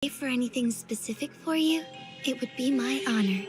For anything specific for you, it would be my honor.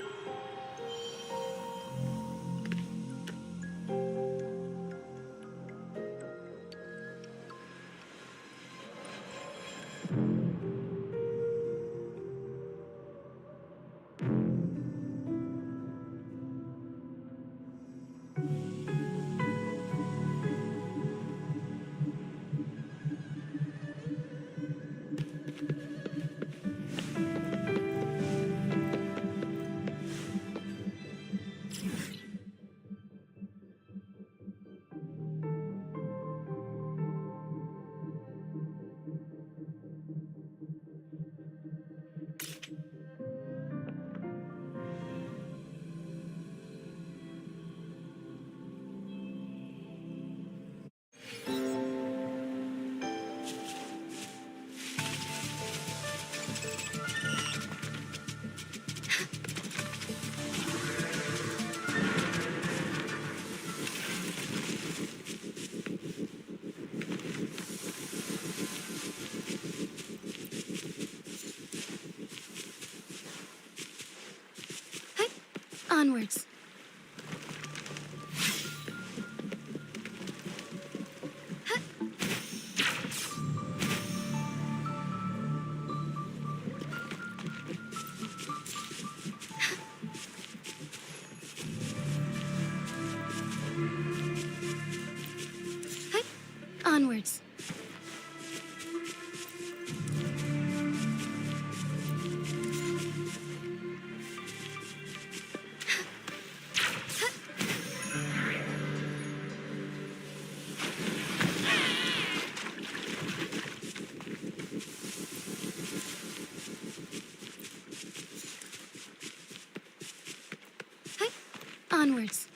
Onwards. Onwards. Onwards.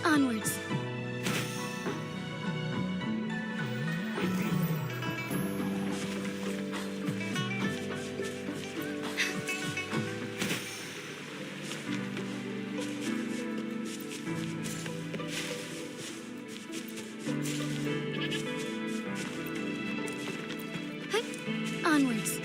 Onwards. Onwards.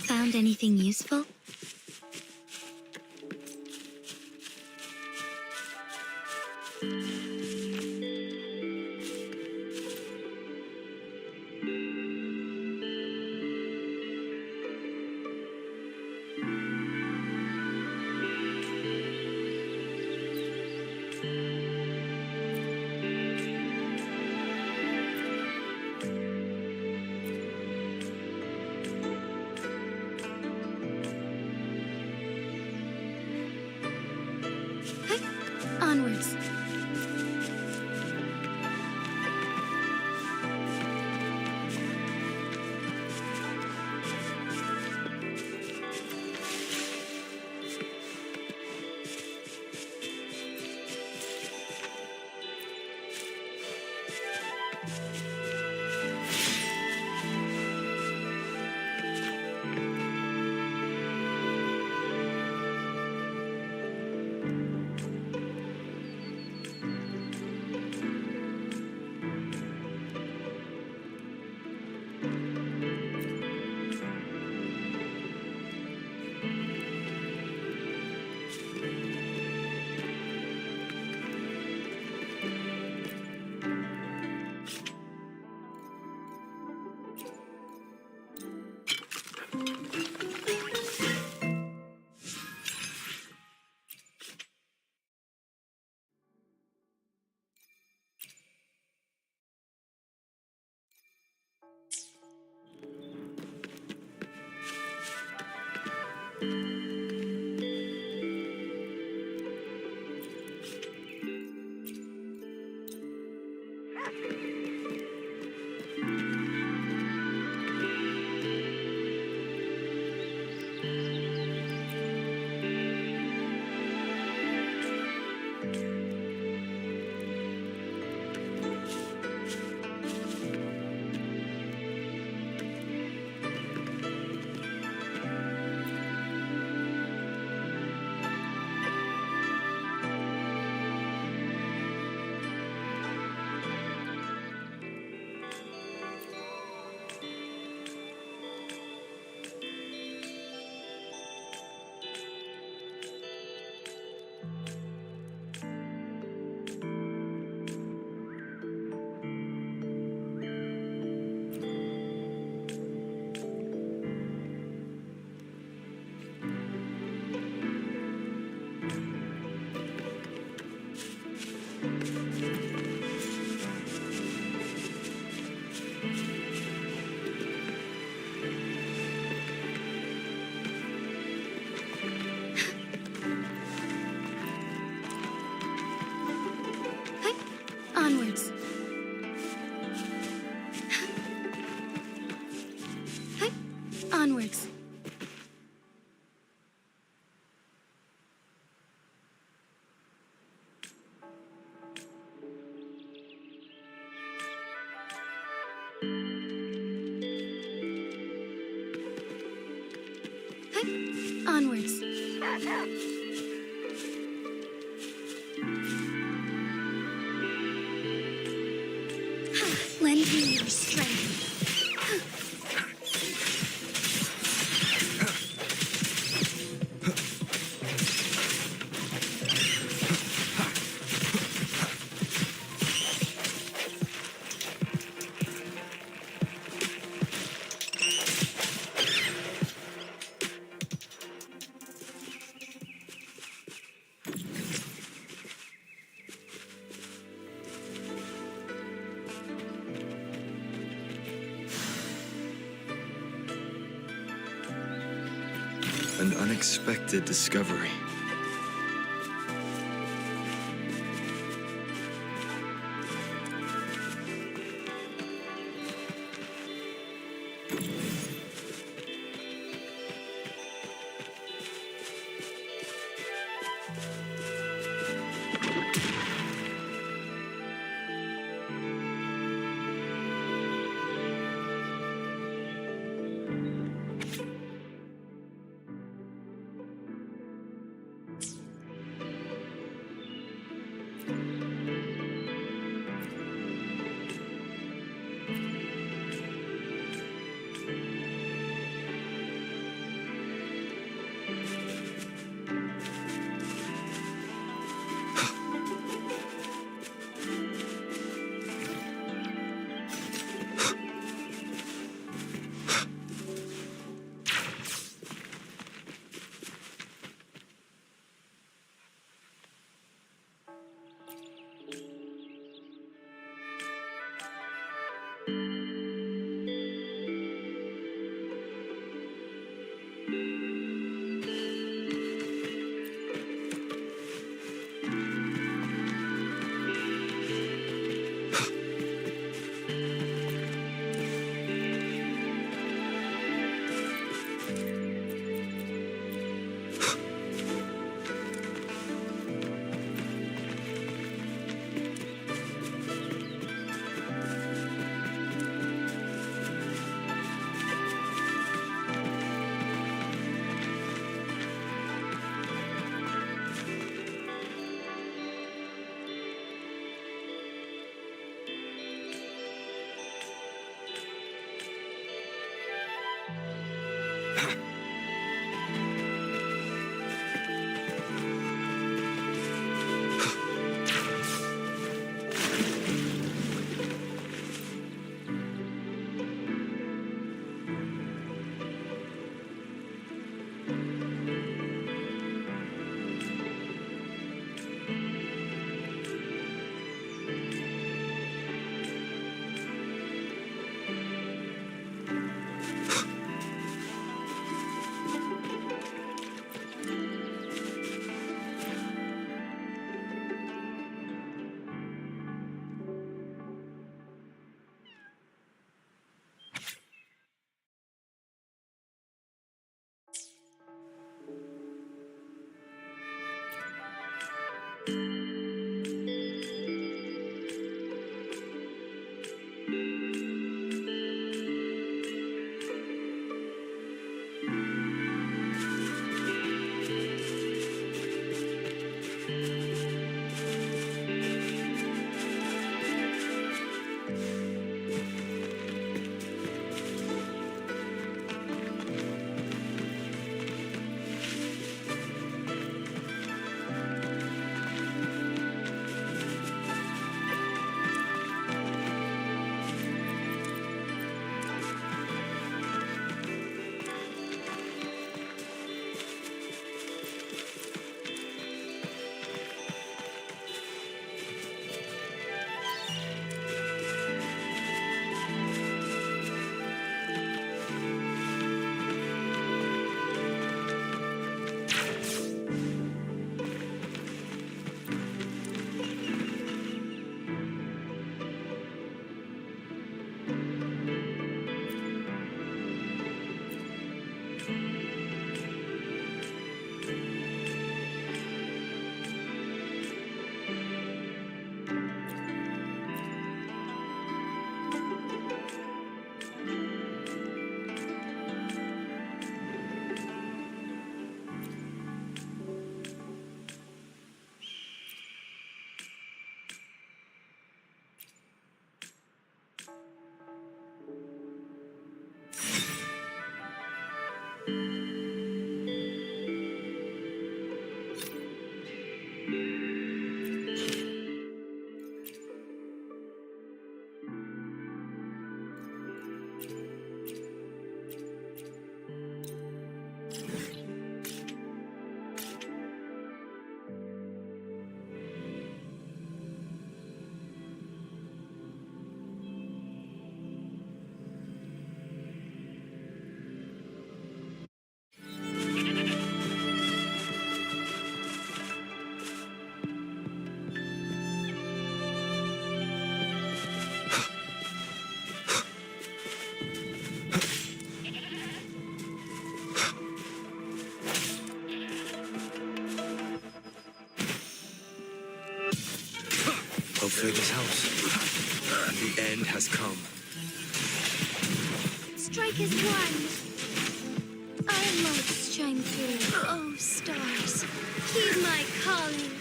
Found anything useful? Onwards. Onwards. Onwards. Lend me your strength. An unexpected discovery. Hopefully this helps. The end has come. Strike is one. Our lights shine through. Oh, stars, heed my calling.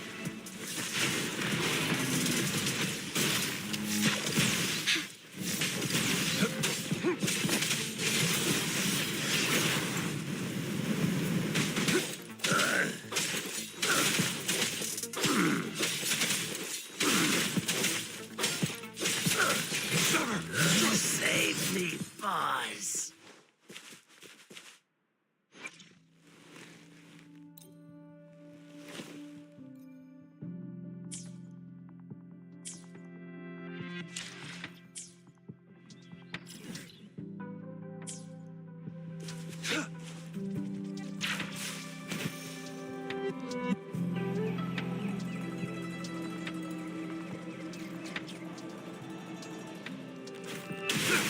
Save me, Buzz.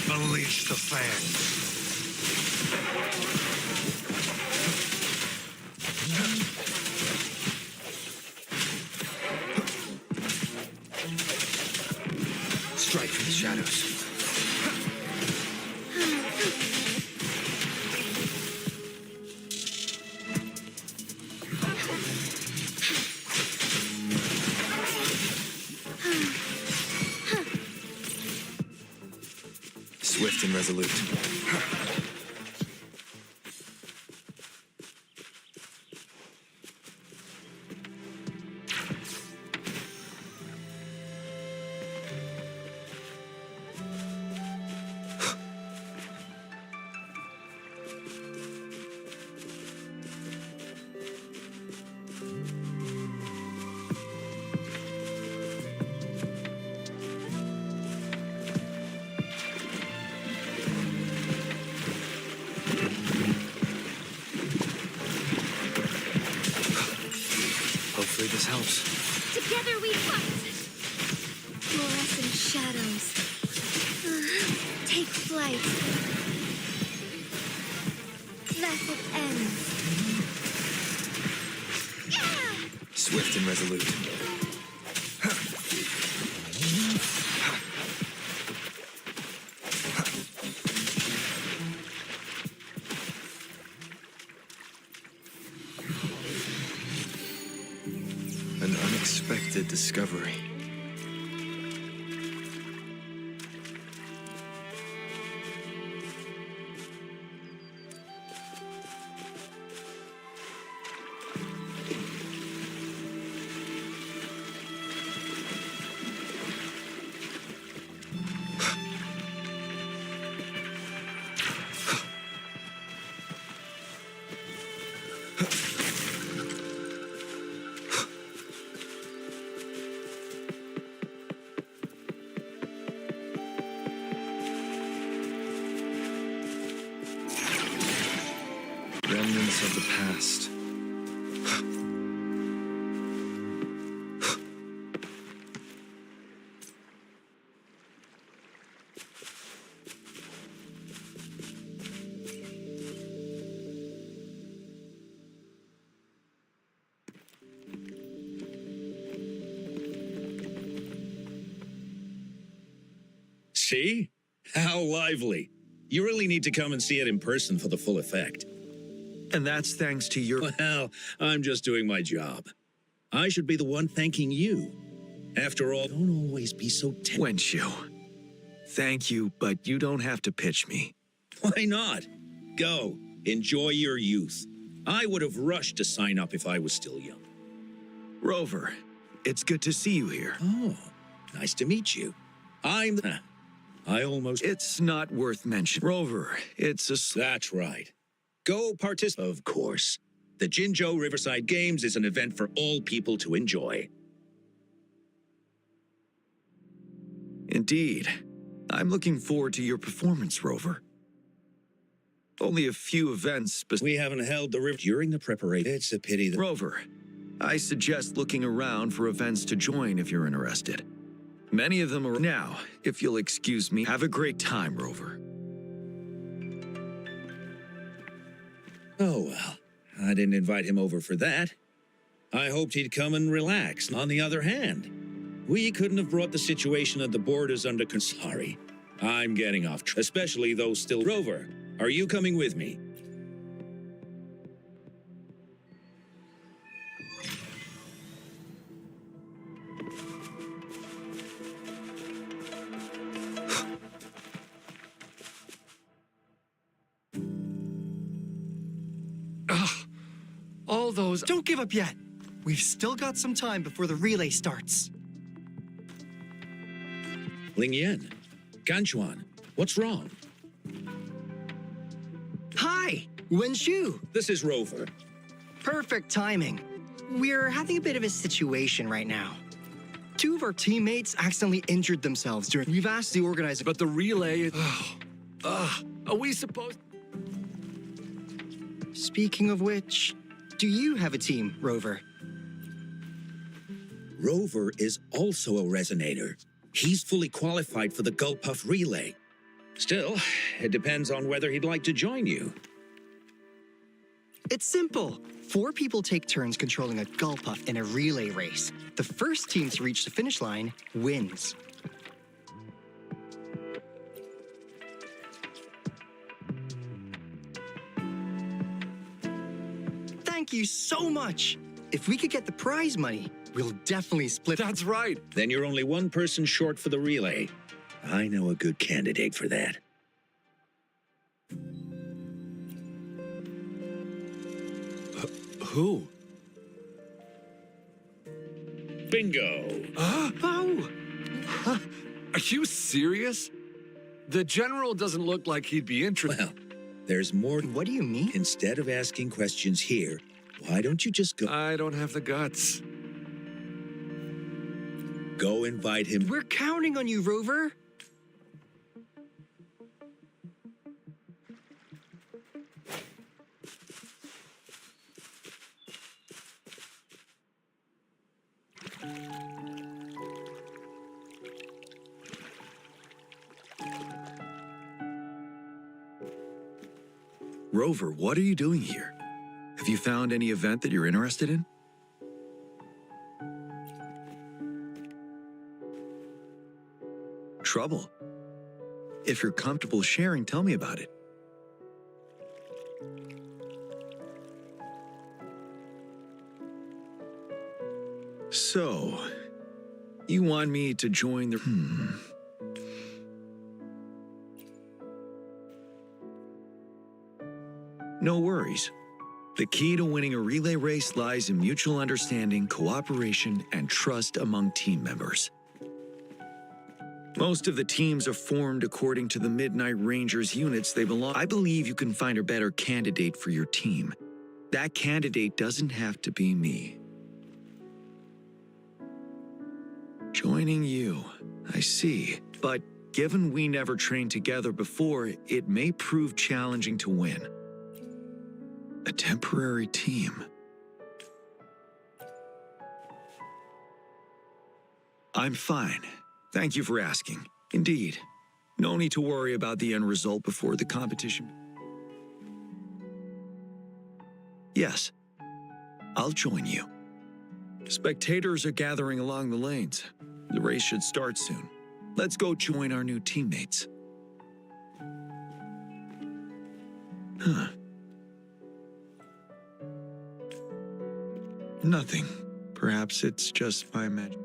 Unleash the fangs. Strike from the shadows. Swift and resolute. Hopefully this helps. Together we fight. Fluorescent shadows. Take flight. Thus it ends. Yeah! Swift and resolute. An unexpected discovery. Remnants of the past. See? How lively. You really need to come and see it in person for the full effect. And that's thanks to your... Well, I'm just doing my job. I should be the one thanking you. After all, don't always be so Wenshu. Thank you, but you don't have to pitch me. Why not? Go. Enjoy your youth. I would have rushed to sign up if I was still young. Rover, it's good to see you here. Oh, nice to meet you. I almost... It's not worth mentioning. Rover, it's a... That's right. Go participate, of course. The Jinzhou Riverside Games is an event for all people to enjoy. Indeed. I'm looking forward to your performance, Rover. Only a few events, but... We haven't held the river during the preparation. It's a pity that... Rover, I suggest looking around for events to join if you're interested. Many of them are... Now, if you'll excuse me, have a great time, Rover. Oh, well, I didn't invite him over for that. I hoped he'd come and relax. On the other hand, We couldn't have brought the situation at the borders under control. Sorry, I'm getting off, especially those still. Rover, are you coming with me? All those... Don't give up yet. We've still got some time before the relay starts. Ling Yan, Ganchuan, what's wrong? Hi, Wenshu. This is Rover. Perfect timing. We're having a bit of a situation right now. Two of our teammates accidentally injured themselves during... We've asked the organizer... But the relay... are we supposed... Speaking of which, do you have a team, Rover? Rover is also a resonator. He's fully qualified for the Gulpuff relay. Still, it depends on whether he'd like to join you. It's simple. 4 people take turns controlling a Gulpuff in a relay race. The first team to reach the finish line wins. Thank you so much. If we could get the prize money, we'll definitely split. That's right. Then you're only one person short for the relay. I know a good candidate for that. Who? Bingo! Oh! Are you serious? The general doesn't look like he'd be interested. Well, there's more. What do you mean? Instead of asking questions here, why don't you just I don't have the guts. go invite him? We're counting on you, Rover. Rover, what are you doing here? Have you found any event that you're interested in? Trouble? If you're comfortable sharing, tell me about it. So, you want me to join the... No worries. The key to winning a relay race lies in mutual understanding, cooperation, and trust among team members. Most of the teams are formed according to the Midnight Rangers units they belong. I believe you can find a better candidate for your team. That candidate doesn't have to be me. Joining you, I see. But given we never trained together before, it may prove challenging to win. A temporary team. I'm fine. Thank you for asking. Indeed. No need to worry about the end result before the competition. Yes. I'll join you. Spectators are gathering along the lanes. The race should start soon. Let's go join our new teammates. Huh. Nothing. Perhaps it's just my imagination.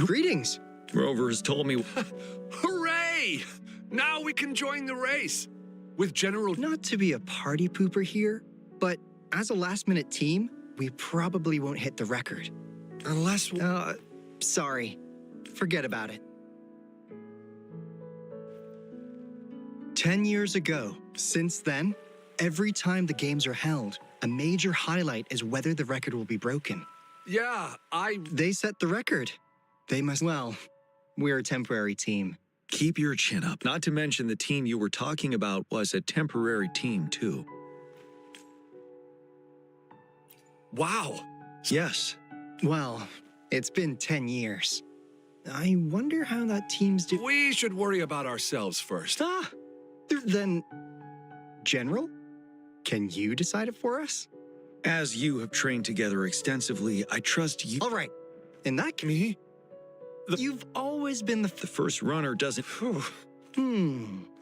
Greetings. Rover has told me... Hooray! Now we can join the race. With General... Not to be a party pooper here, but as a last-minute team, we probably won't hit the record. Unless... Sorry. Forget about it. 10 years ago. Since then, every time the games are held, a major highlight is whether the record will be broken. Yeah, They set the record. They must... Well, we're a temporary team. Keep your chin up. Not to mention the team you were talking about was a temporary team, too. Wow. Yes. Well, it's been 10 years. I wonder how that team's do. We should worry about ourselves first. Ah! Then, General? Can you decide it for us? As you have trained together extensively, I trust you. All right. In that case, Me? you've always been the. The first runner doesn't.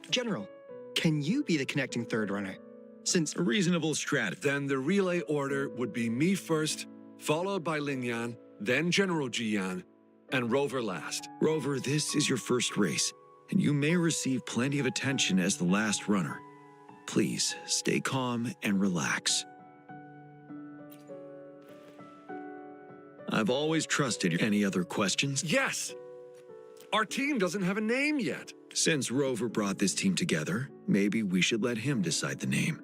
General, can you be the connecting third runner? Since A reasonable strategy. Then the relay order would be me first, followed by Lingyan, then General Jiyan, and Rover last. Rover, this is your first race, and you may receive plenty of attention as the last runner. Please, stay calm and relax. I've always trusted you. Any other questions? Yes! Our team doesn't have a name yet. Since Rover brought this team together, maybe we should let him decide the name.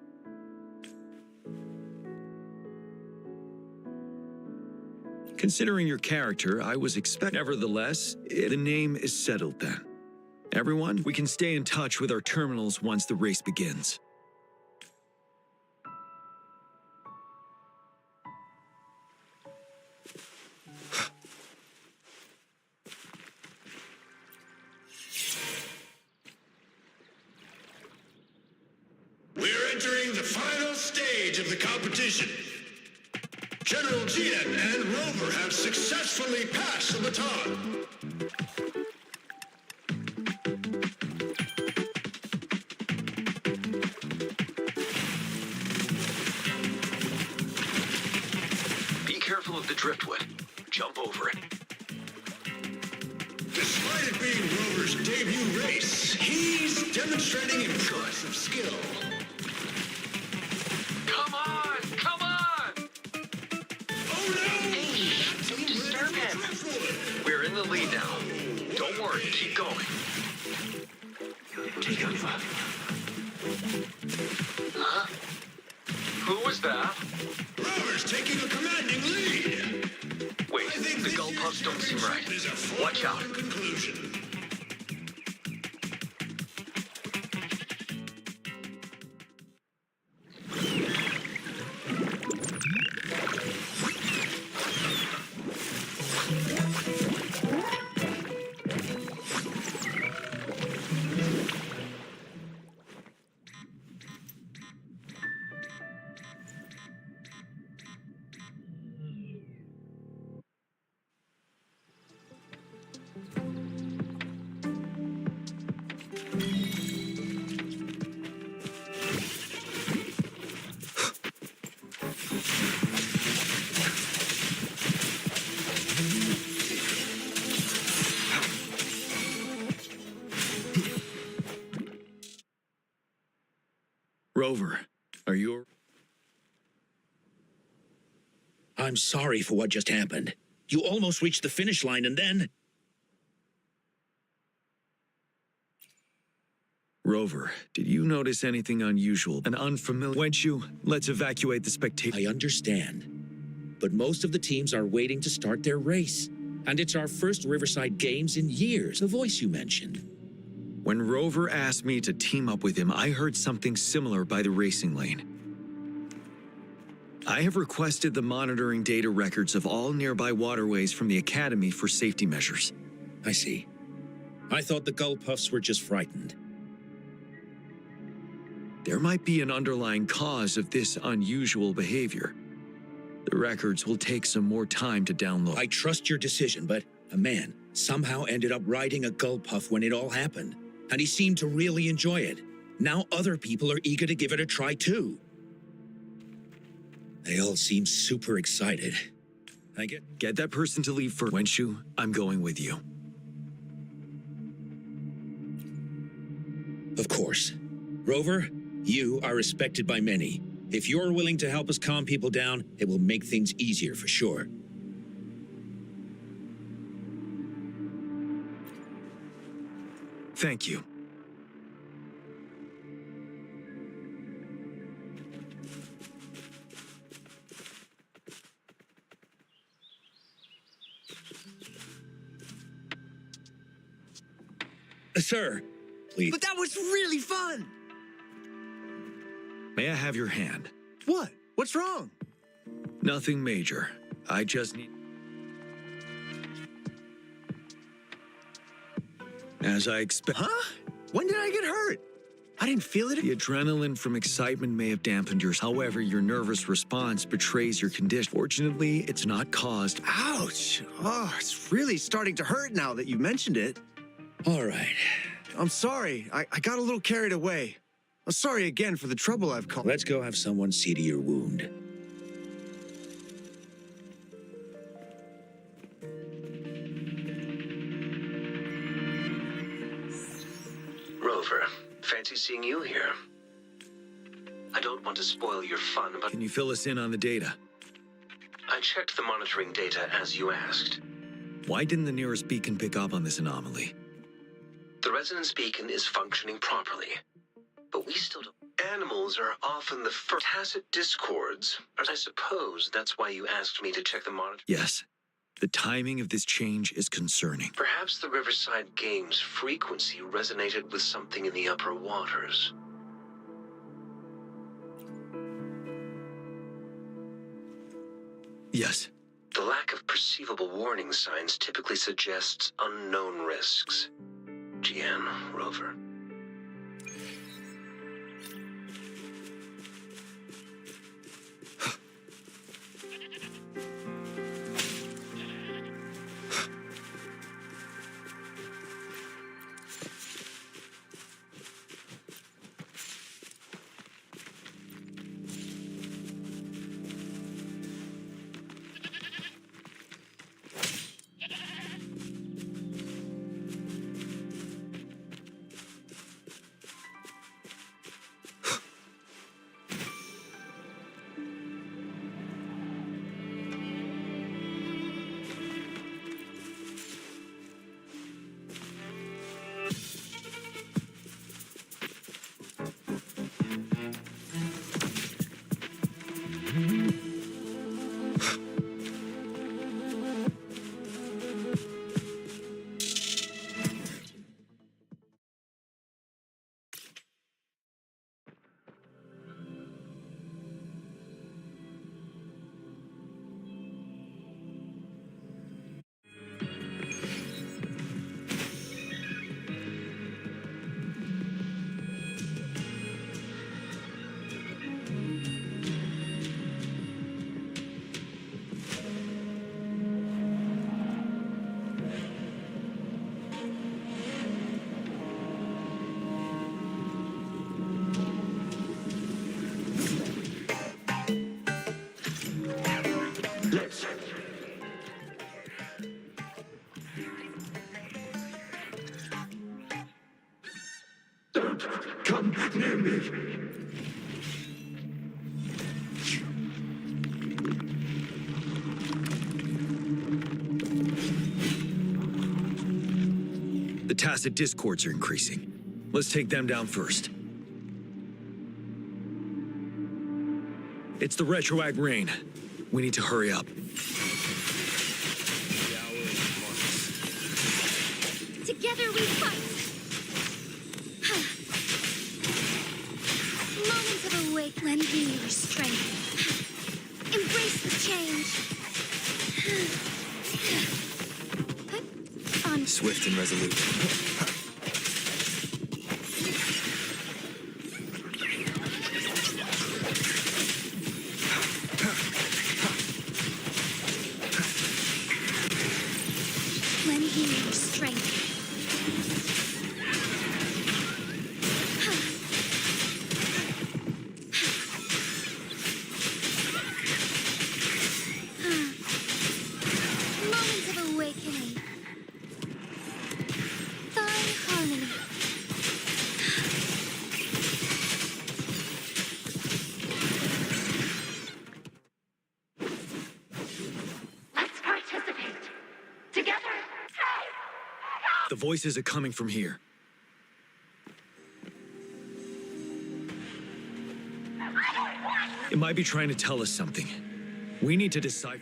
Considering your character, I was expecting. Nevertheless, the name is settled then. Everyone, we can stay in touch with our terminals once the race begins. We're entering the final stage of the competition. General Jian and Rover have successfully passed the baton. Be careful of the driftwood. Jump over it. Despite it being Rover's debut race, he's demonstrating impressive skill. Come on! Come on! Oh no! Don't disturb him. We're in the lead now. Don't worry, keep going. Take over. Huh? Who was that? Rover's taking a commanding lead. Wait, I think the this gull year's puffs don't seem right. championship is a Watch out. foregone conclusion. Rover, are you... I'm sorry for what just happened. You almost reached the finish line and then... Rover, did you notice anything unusual and unfamiliar? Wenchu, let's evacuate the spectator. I understand. But most of the teams are waiting to start their race. And it's our first Riverside Games in years, the voice you mentioned. When Rover asked me to team up with him, I heard something similar by the racing lane. I have requested the monitoring data records of all nearby waterways from the Academy for safety measures. I see. I thought the Gull Puffs were just frightened. There might be an underlying cause of this unusual behavior. The records will take some more time to download. I trust your decision, but a man somehow ended up riding a Gull Puff when it all happened. And he seemed to really enjoy it. Now other people are eager to give it a try too. They all seem super excited. Get that person to leave first. Wenchu, I'm going with you. Of course. Rover, you are respected by many. If you're willing to help us calm people down, it will make things easier for sure. Thank you. Sir, please. But that was really fun! May I have your hand? What? What's wrong? Nothing major. I just need... As I expect... Huh? When did I get hurt? I didn't feel it. The adrenaline from excitement may have dampened yours. However, your nervous response betrays your condition. Fortunately, it's not caused... Ouch! Oh, it's really starting to hurt now that you mentioned it. All right. I'm sorry. I got a little carried away. I'm sorry again for the trouble I've caused. Let's go have someone see to your wound. Rover, fancy seeing you here. I don't want to spoil your fun, but Can you fill us in on the data? I checked the monitoring data as you asked. Why didn't the nearest beacon pick up on this anomaly? The resonance beacon is functioning properly, but we still don't. Animals are often the first tacit discords. I suppose that's why you asked me to check the monitor. Yes. The timing of this change is concerning. Perhaps the Riverside Games frequency resonated with something in the upper waters. Yes. The lack of perceivable warning signs typically suggests unknown risks. GN, Rover. Come near me. The tacit discords are increasing. Let's take them down first. It's the retroact rain. We need to hurry up. Together we fight. Moments of awake, lend me your strength. Embrace the change. On Swift and resolute. lend me your strength. Moments of awakening. Fine harmony. Let's participate. Together. The voices are coming from here. It might be trying to tell us something. We need to decipher.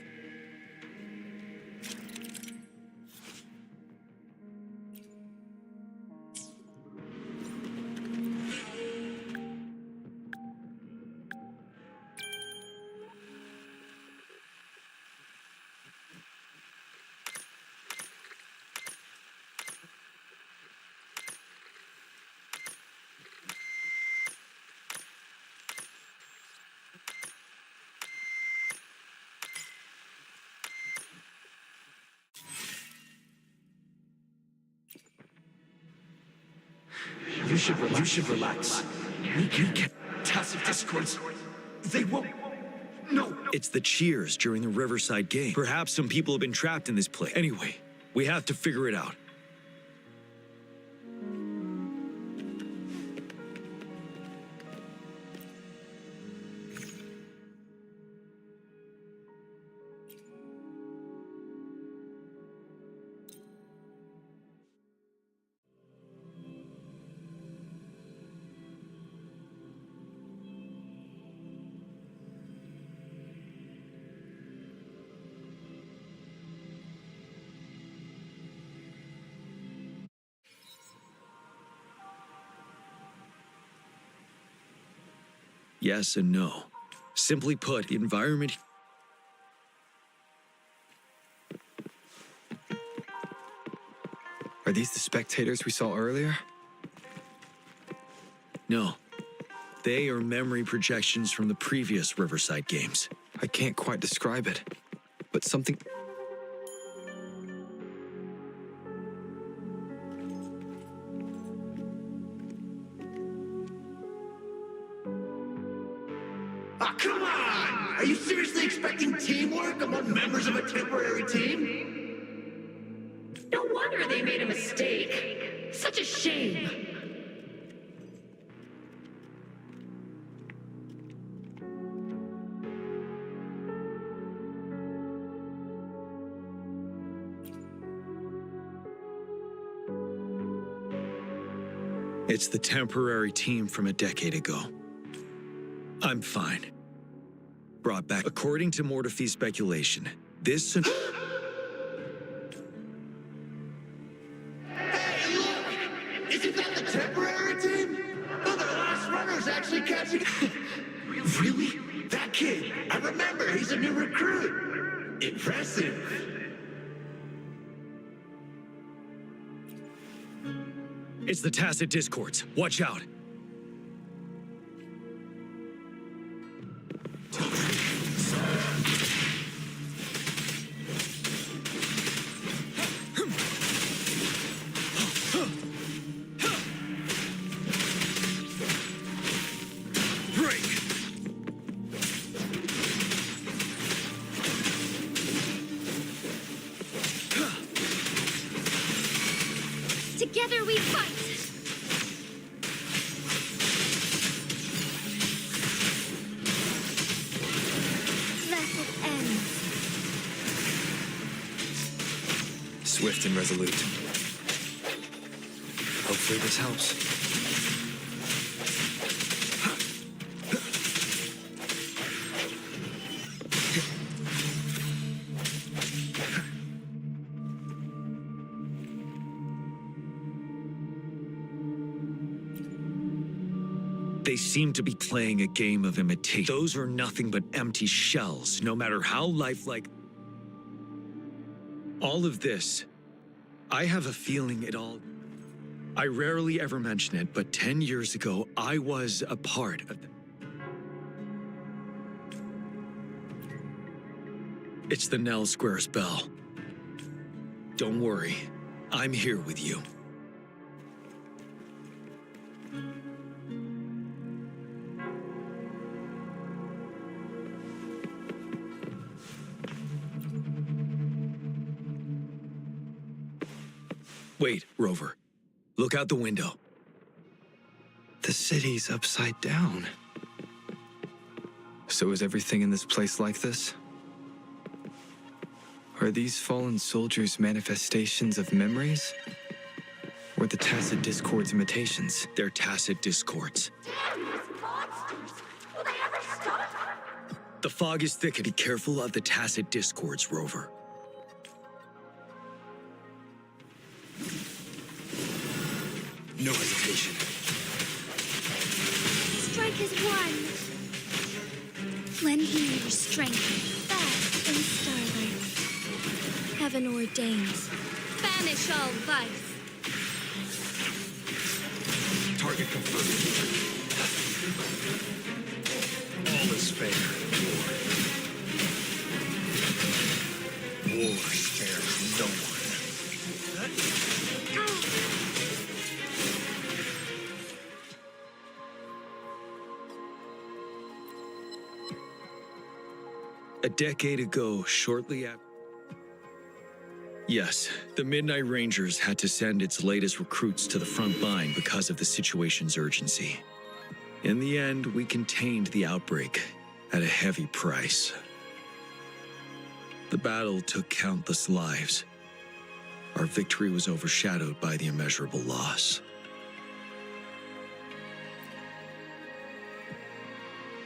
You should relax. We can't. Tacit discords. They won't. No. It's the cheers during the Riverside game. Perhaps some people have been trapped in this place. Anyway, we have to figure it out. Yes and no. Simply put, the environment... Are these the spectators we saw earlier? No. They are memory projections from the previous Riverside games. I can't quite describe it, but something... Ah, come on! Are you seriously expecting teamwork among members of a temporary team? No wonder they made a mistake. Such a shame. It's the temporary team from a decade ago. I'm fine. Brought back. According to Mortefy's speculation, this... Hey, look! Isn't that the temporary team? Oh, the last runner's actually catching... Really? That kid! I remember, he's a new recruit! Impressive! It's the Tacit Discords. Watch out. Together we fight! Thus it ends. Swift and resolute. Hopefully this helps. They seem to be playing a game of imitation. Those are nothing but empty shells, no matter how lifelike. All of this, I have a feeling it all... I rarely ever mention it, but 10 years ago, I was a part of them. It's the Nell Squares bell. Don't worry, I'm here with you. Wait, Rover. Look out the window. The city's upside down. So is everything in this place like this? Are these fallen soldiers manifestations of memories? Or the Tacit Discords imitations? They're Tacit Discords. Damn, these monsters! Will they ever stop? The fog is thick. Be careful of the Tacit Discords, Rover. No hesitation. Strike as one. Lend me your strength, fast in starlight. Heaven ordains. Banish all vice. Target confirmed. All is fair. War spares no one. A decade ago, shortly after... Yes, the Midnight Rangers had to send its latest recruits to the front line because of the situation's urgency. In the end, we contained the outbreak at a heavy price. The battle took countless lives. Our victory was overshadowed by the immeasurable loss.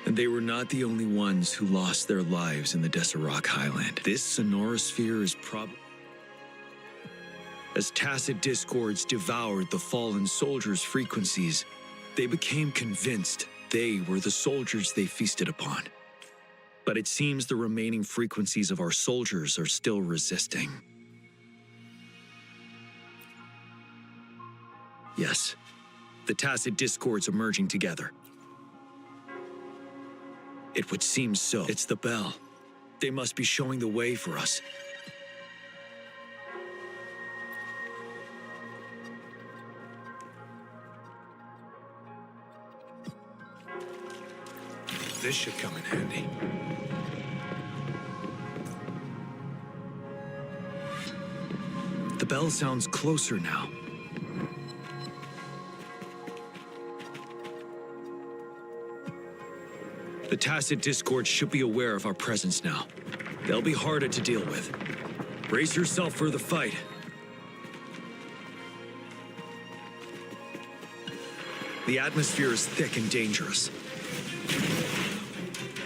And they were not the only ones who lost their lives in the Desert Highland. This sonorosphere is probably... As tacit discords devoured the fallen soldiers' frequencies, they became convinced they were the soldiers they feasted upon. But it seems the remaining frequencies of our soldiers are still resisting. Yes, the tacit discords emerging together. It would seem so. It's the bell. They must be showing the way for us. This should come in handy. The bell sounds closer now. The tacit discord should be aware of our presence now. They'll be harder to deal with. Brace yourself for the fight. The atmosphere is thick and dangerous.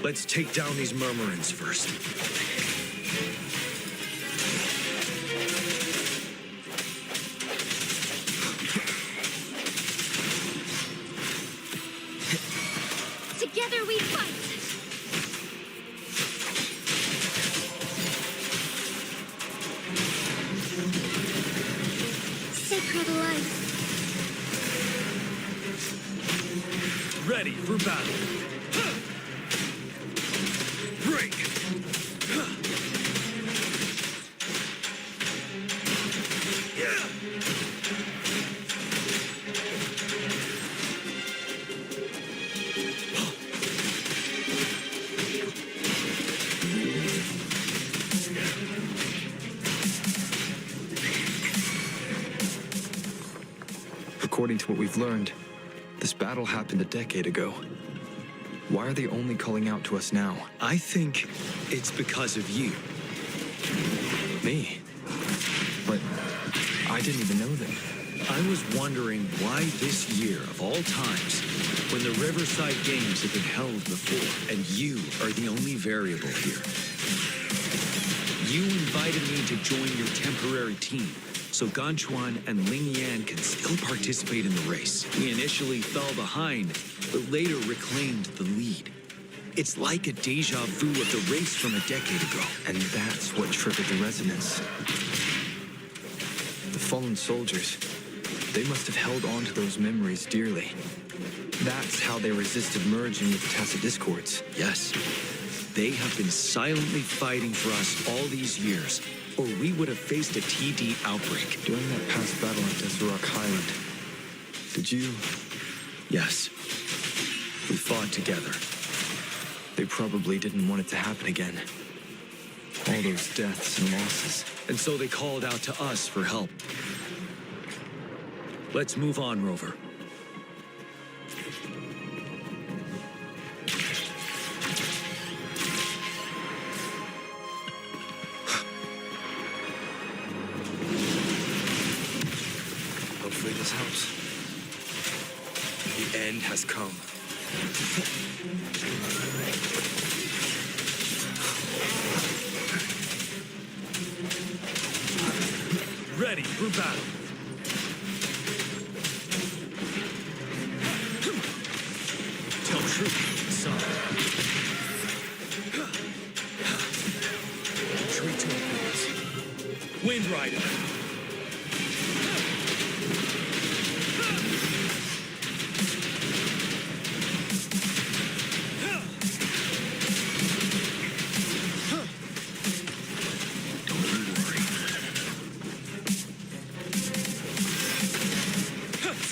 Let's take down these murmurins first. Together we fight! Sacred light. Ready for battle. Break! According to what we've learned, this battle happened a decade ago. Why are they only calling out to us now? I think it's because of you. Me? But I didn't even know them. I was wondering why this year, of all times, when the Riverside Games have been held before, and you are the only variable here. You invited me to join your temporary team, so Ganchuan and Ling Yan can still participate in the race. We initially fell behind, but later reclaimed the lead. It's like a deja vu of the race from a decade ago. And that's what triggered the resonance. The fallen soldiers, they must have held on to those memories dearly. That's how they resisted merging with the tacit discords. Yes, they have been silently fighting for us all these years, or we would have faced a TD outbreak. During that past battle at Desert Highland, did you... Yes, we fought together. They probably didn't want it to happen again. All those deaths and losses. And so they called out to us for help. Let's move on, Rover. Hopefully this helps. The end has come. Ready for battle. Tell truth, son. Retreat to our place. Wind Rider.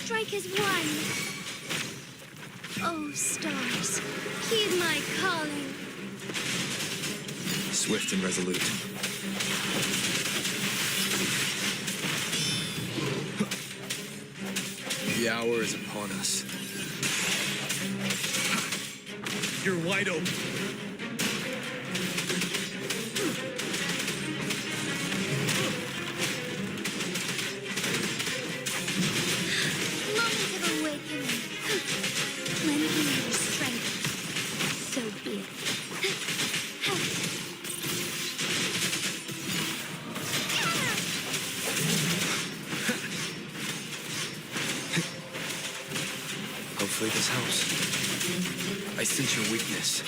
Strike is one. Oh, stars, heed my calling. Swift and resolute. The hour is upon us. You're wide open. Moment of awakening. Lend me your strength. So be it. Hopefully this helps. I sense your weakness.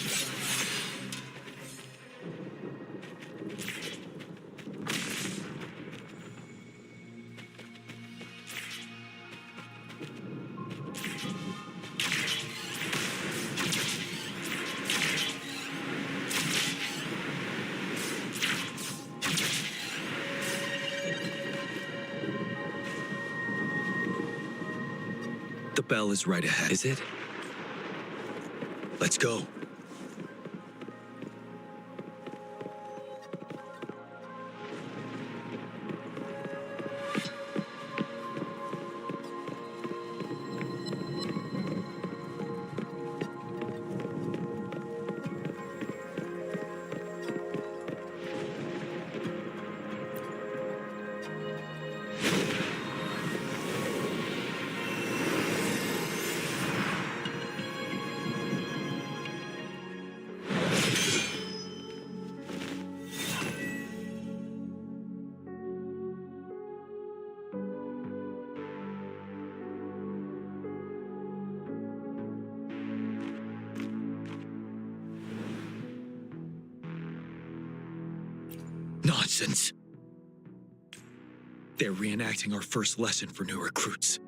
The bell is right ahead. Is it? Let's go. Nonsense. They're reenacting our first lesson for new recruits.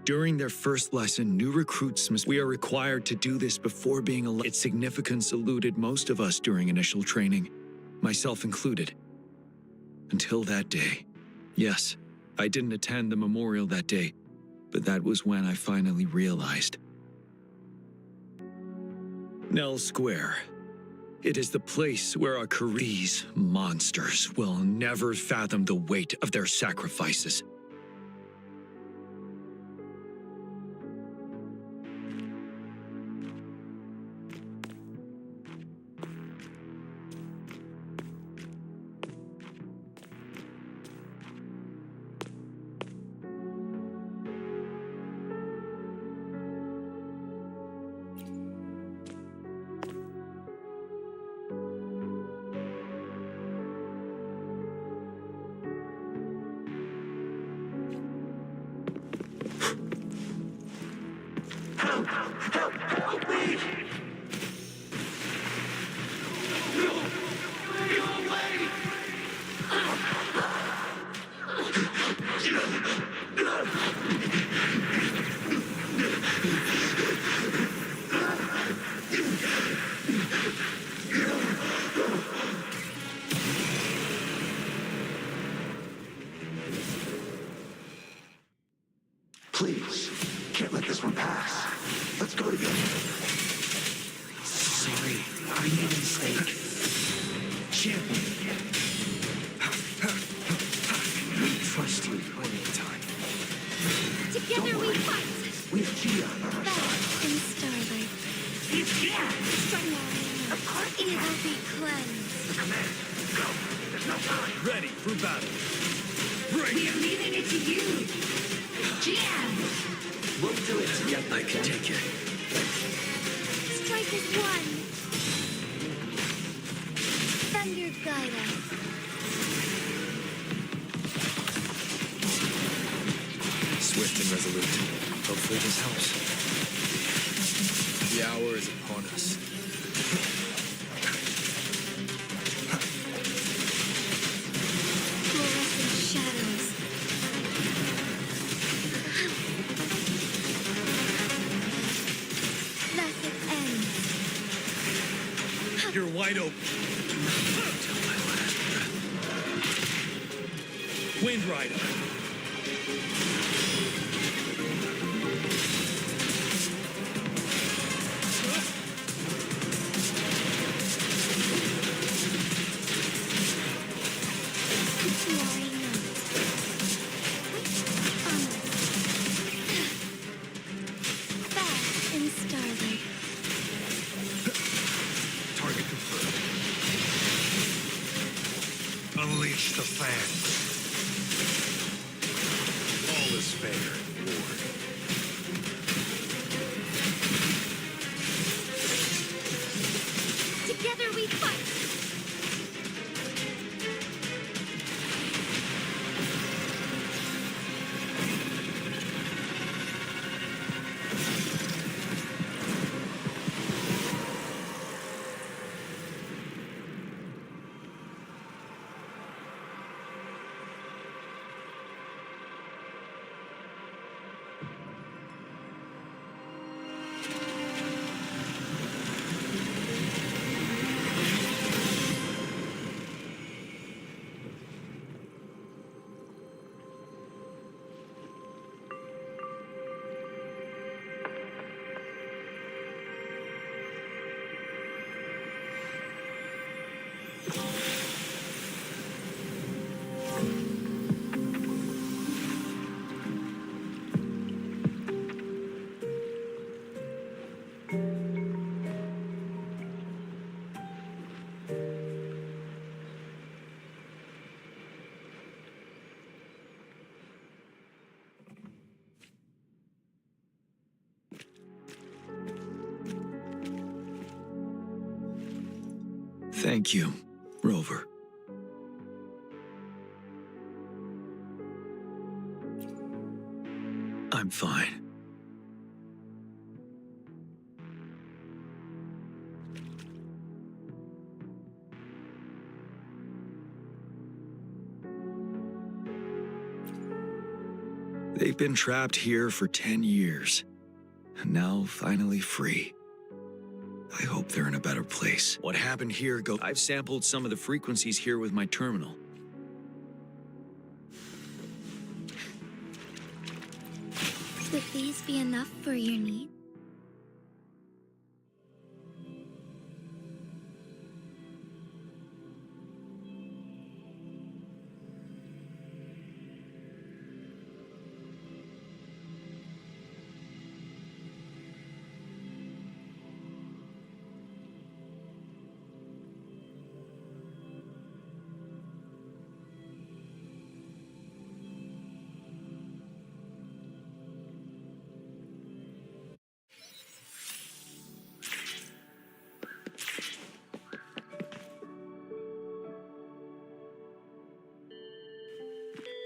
During their first lesson, new recruits we are required to do this before being elected. Its significance eluded most of us during initial training, myself included. Until that day. Yes, I didn't attend the memorial that day, but that was when I finally realized. Nell Square. It is the place where our these monsters will never fathom the weight of their sacrifices. Help me! No! Go away! Please, can't let this one pass. Let's go together. Sorry, I made a mistake. Champion. We trust you plenty of time. Together we fight. We have Gia on our Back side. in starlight. It's Gia! From now, evil be cleansed. The command. Go. There's no time. Ready for battle. We are leaving it to you. GM! We'll do it together. I can take it. Strike as one. Thunder guide us. Swift and resolute. Hopefully this helps. The hour is upon us. Fluorescent shadows. Thus it ends. You're wide open. Till my last breath. Wind Rider. Unleash the fangs. All is fair, Lord. Together we fight! Thank you, Rover. I'm fine. They've been trapped here for 10 years, and now finally free. I hope they're in a better place. What happened here I've sampled some of the frequencies here with my terminal. Would these be enough for your needs?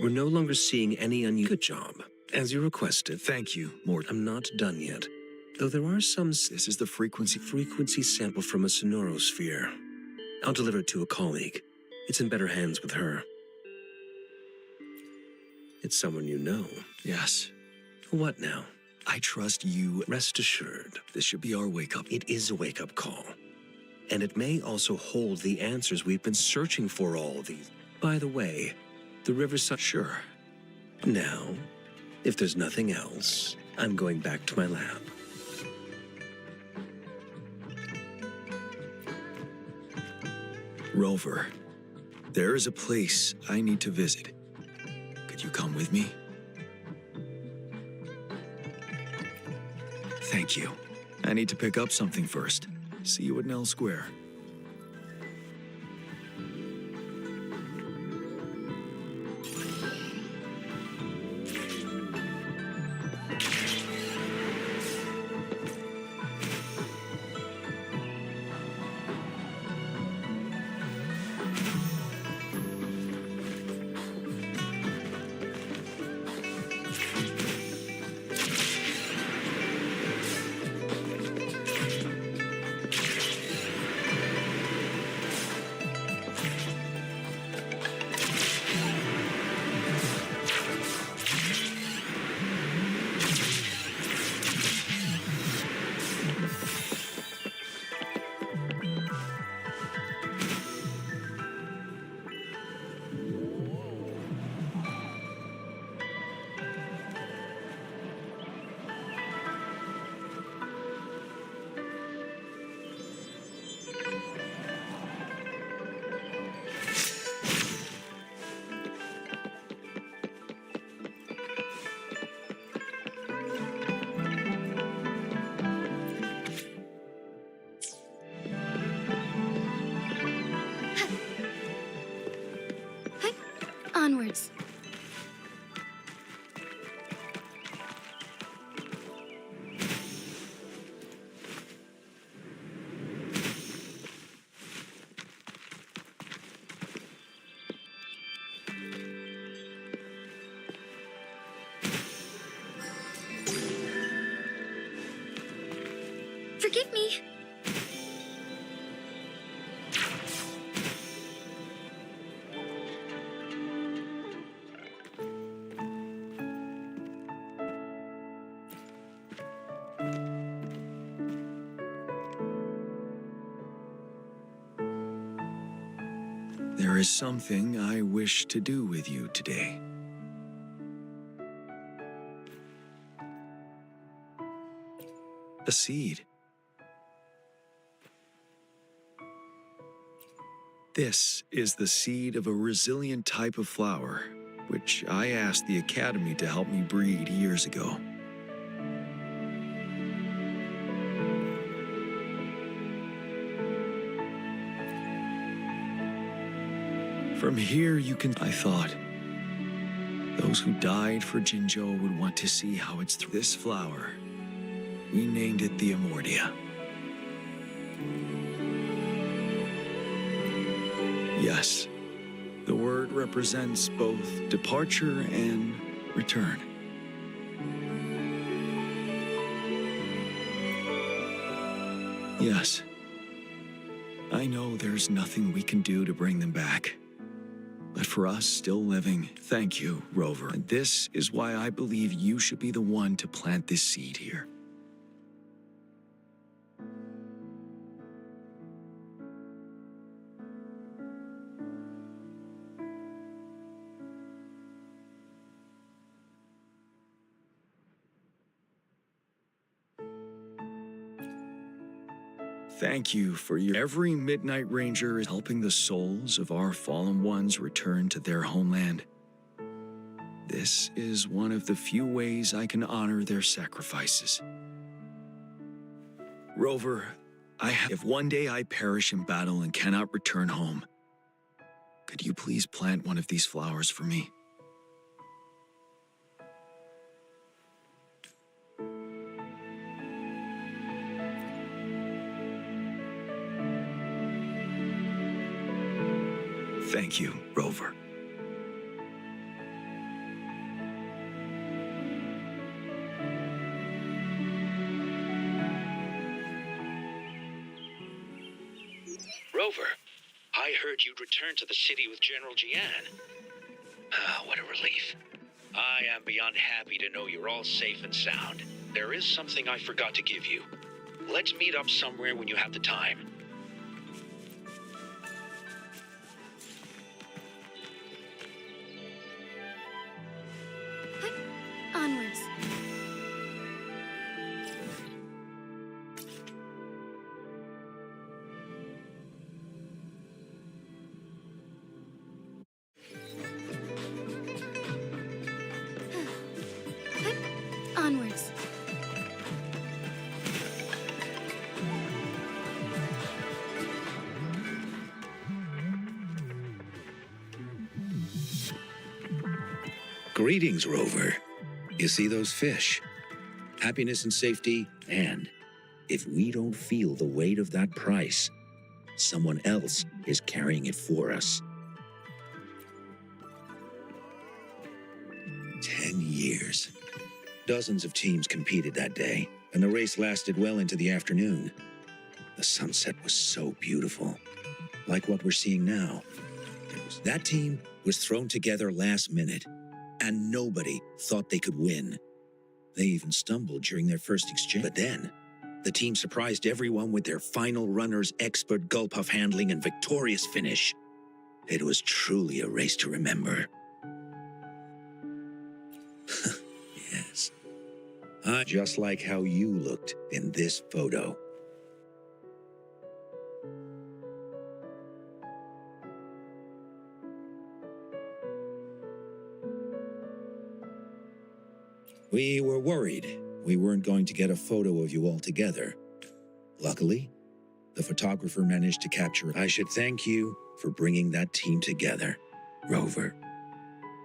We're no longer seeing any unusual. Good job. As you requested. Thank you, Mort. I'm not done yet. Though there are some... This is the frequency sample from a sonorosphere. I'll deliver it to a colleague. It's in better hands with her. It's someone you know. Yes. What now? I trust you. Rest assured. This should be our wake-up. It is a wake-up call. And it may also hold the answers we've been searching for all these... By the way, the riverside... Sure. Now, if there's nothing else, I'm going back to my lab. Rover, there is a place I need to visit. Could you come with me? Thank you. I need to pick up something first. See you at Nell Square. Forgive me. There is something I wish to do with you today. A seed. This is the seed of a resilient type of flower, which I asked the Academy to help me breed years ago. From here you can, I thought, those who died for Jinzhou would want to see how it's through this flower. We named it the Amordia. Yes, the word represents both departure and return. Yes, I know there's nothing we can do to bring them back. But for us still living, thank you, Rover. And this is why I believe you should be the one to plant this seed here. Thank you for your every Midnight Ranger is helping the souls of our fallen ones return to their homeland. This is one of the few ways I can honor their sacrifices. Rover, if one day I perish in battle and cannot return home, could you please plant one of these flowers for me? Thank you, Rover. Rover, I heard you'd returned to the city with General Jian. Ah, what a relief. I am beyond happy to know you're all safe and sound. There is something I forgot to give you. Let's meet up somewhere when you have the time. Onwards. Onwards. Greetings, Rover. You see those fish? Happiness and safety, and if we don't feel the weight of that price, someone else is carrying it for us. 10 years. Dozens of teams competed that day, and the race lasted well into the afternoon. The sunset was so beautiful, like what we're seeing now. That team was thrown together last minute, and nobody thought they could win. They even stumbled during their first exchange. But then, the team surprised everyone with their final runner's expert gulpuff handling and victorious finish. It was truly a race to remember. Yes. Just like how you looked in this photo. We were worried we weren't going to get a photo of you all together. Luckily, the photographer managed to capture it. I should thank you for bringing that team together, Rover.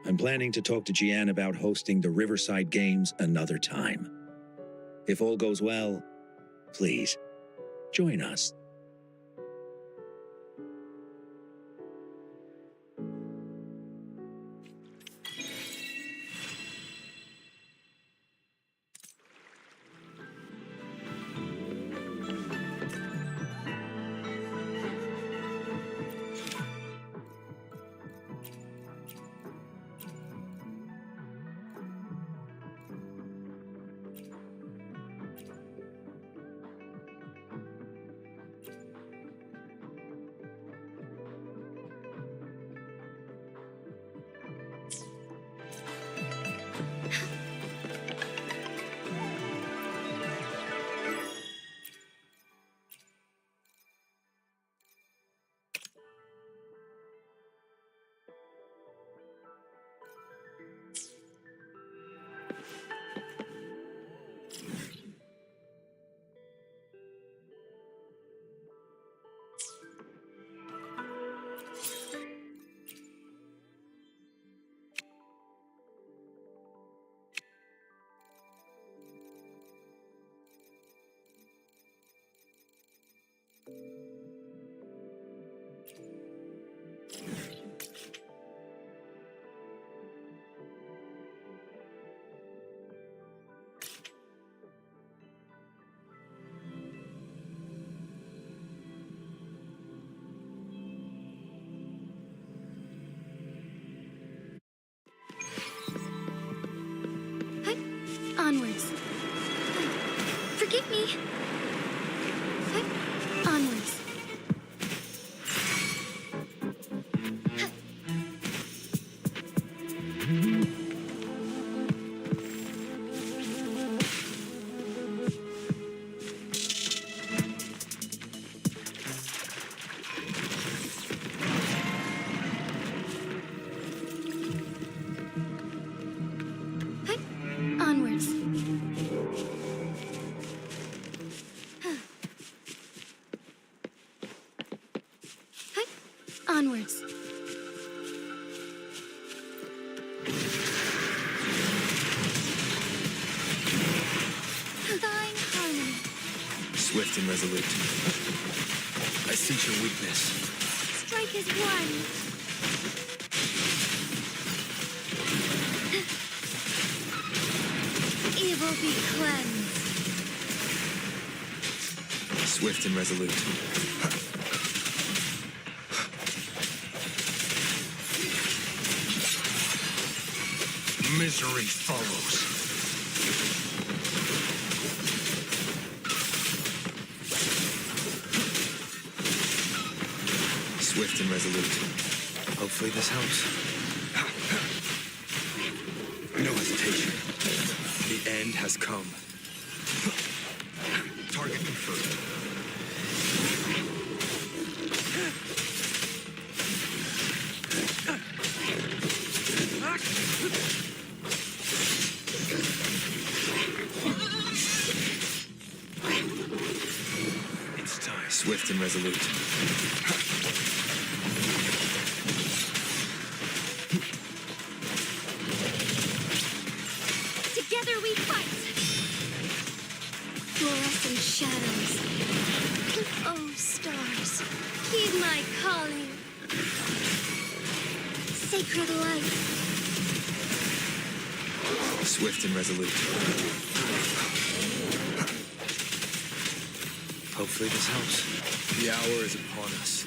I'm planning to talk to Jian about hosting the Riverside Games another time. If all goes well, please, join us. Ready? Onwards. Onwards. Onwards. Thine harmony. Swift and resolute. I sense your weakness. Strike as one. Evil be cleansed. Swift and resolute. Misery follows. Swift and resolute. Hopefully this helps. No hesitation. The end has come. Target confirmed. It's time. Swift and resolute. Together we fight. Fluorescent shadows. Oh, stars, heed my calling. Sacred light. Swift and resolute. Hopefully this helps. The hour is upon us.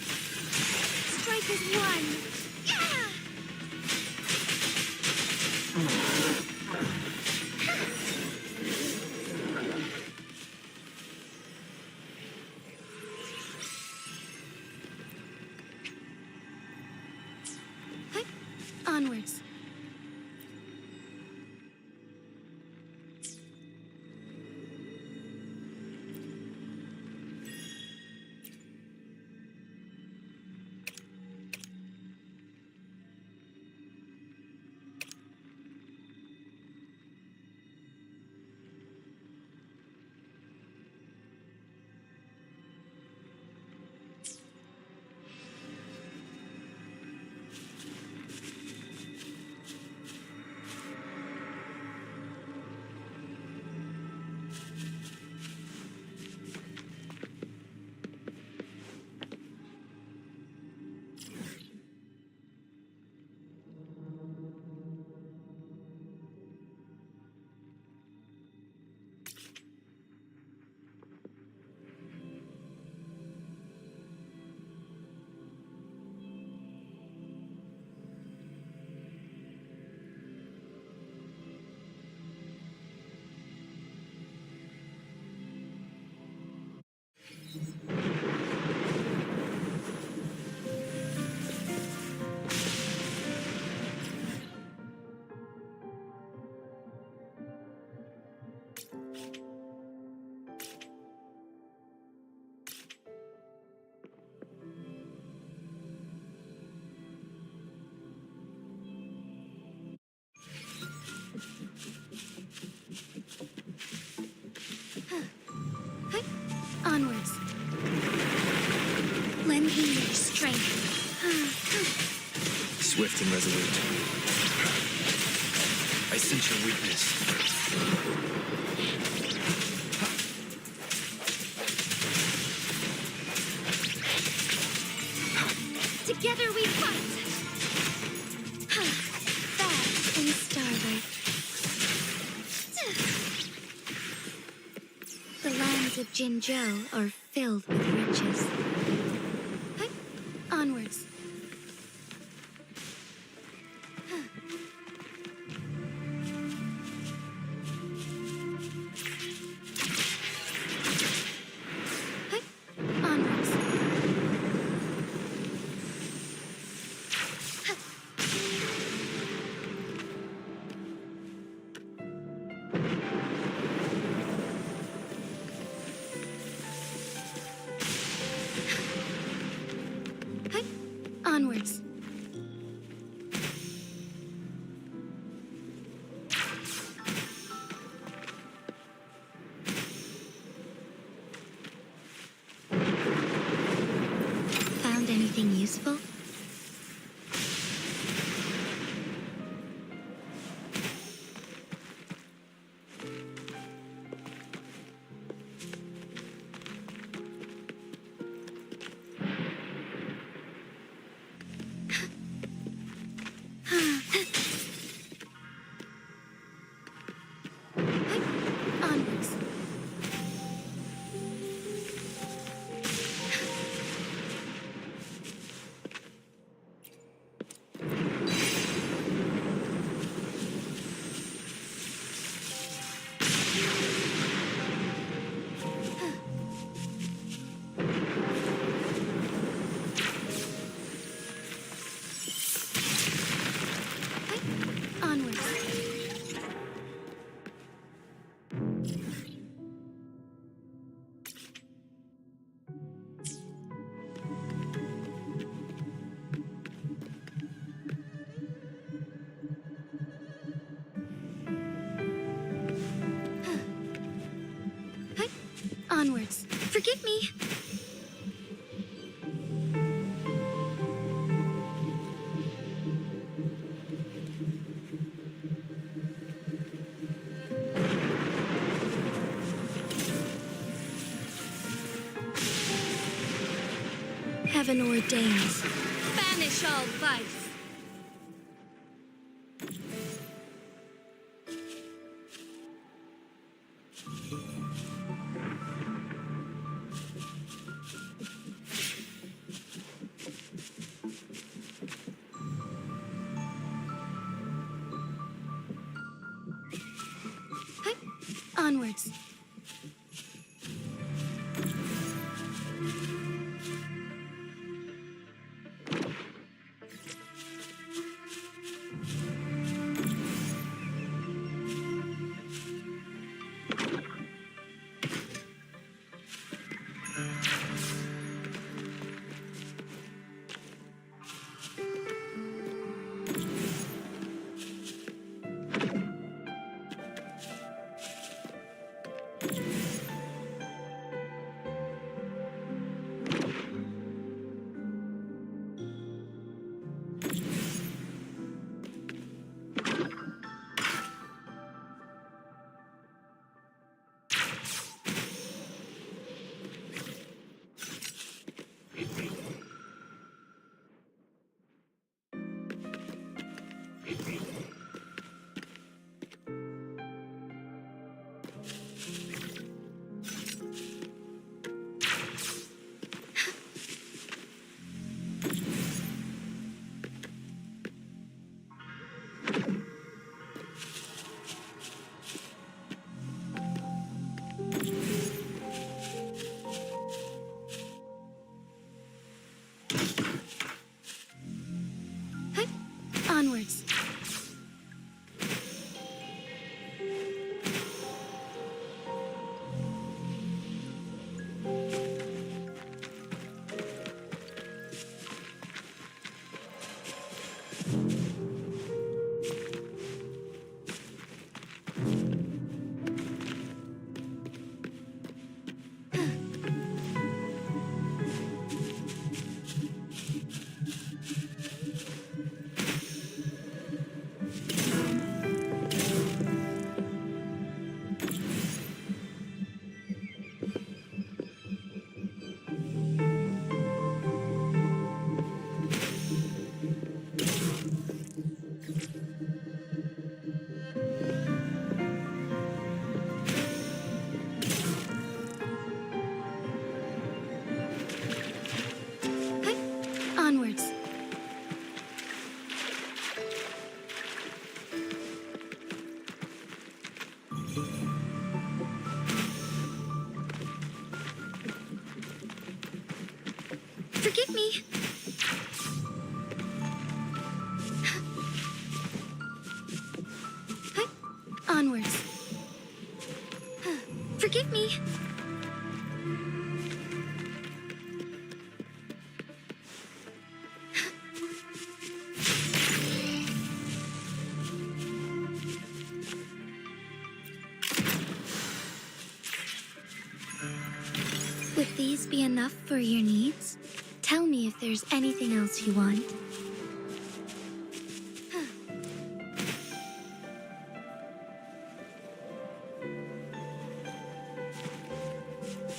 Strike as one. Yeah! Onwards. Onwards. Lend me your strength. Swift and resolute. I sense your weakness. Together we fight. Fast in starlight. The lands of Jinzhou are filled with riches. Onwards. useful? Onwards. Onwards. Onwards. Forgive me. Heaven ordains. Banish all vice. Onwards. Onwards. Onwards. Forgive me. Onwards. Forgive me. Would these be enough for your needs? Tell me if there's anything else you want.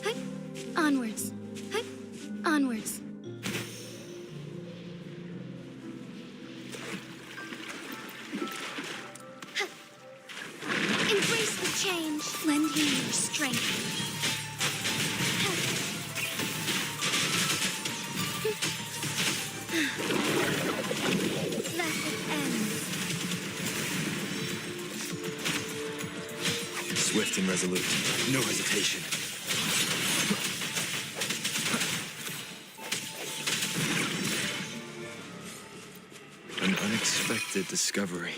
Hey, onwards. Hey, onwards. Embrace the change. Lend him your strength. Let it end. Swift and resolute. No hesitation. An unexpected discovery.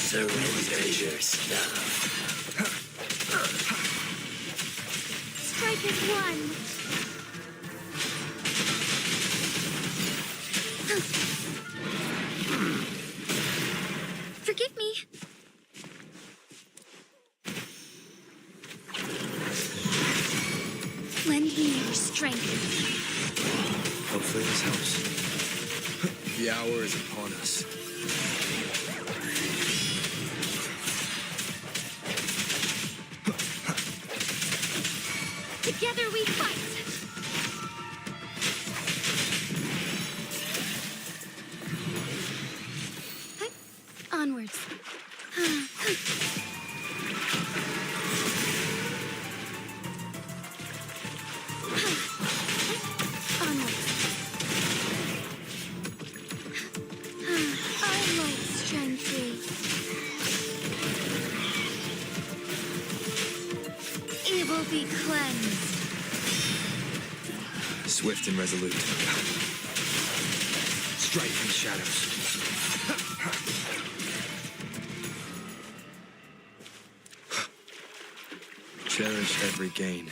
Surrender your stuff. Strike as one. Forgive me. Lend me your strength. Hopefully this helps. The hour is upon us. Together we fight! Hey, onwards. will be cleansed. Swift and resolute. Strike from the shadows. Cherish every gain.